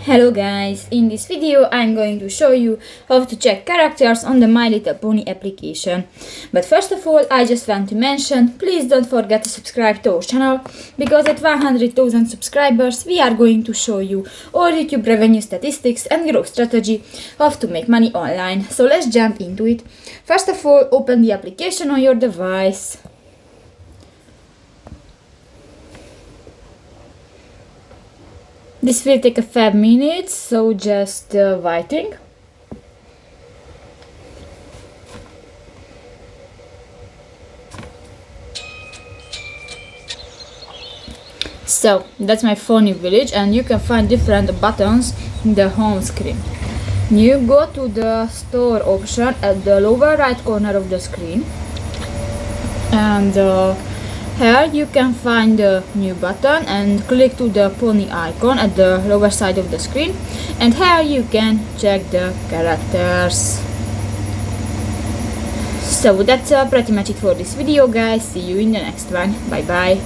Hello guys, in this video I'm going to show you how to check characters on the My Little Pony application. But first of all, I just want to mention, please don't forget to subscribe to our channel, because at 100,000 subscribers we are going to show you all YouTube revenue statistics and growth strategy, how to make money online. So let's jump into it. First of all, open the application on your device. This will take a 5 minutes, so just waiting. So that's my Pony Village, and you can find different buttons in the home screen. You go to the store option at the lower right corner of the screen, and here you can find the new button and click to the pony icon at the lower side of the screen, and here you can check the characters. So that's pretty much it for this video guys. See you in the next one. Bye bye.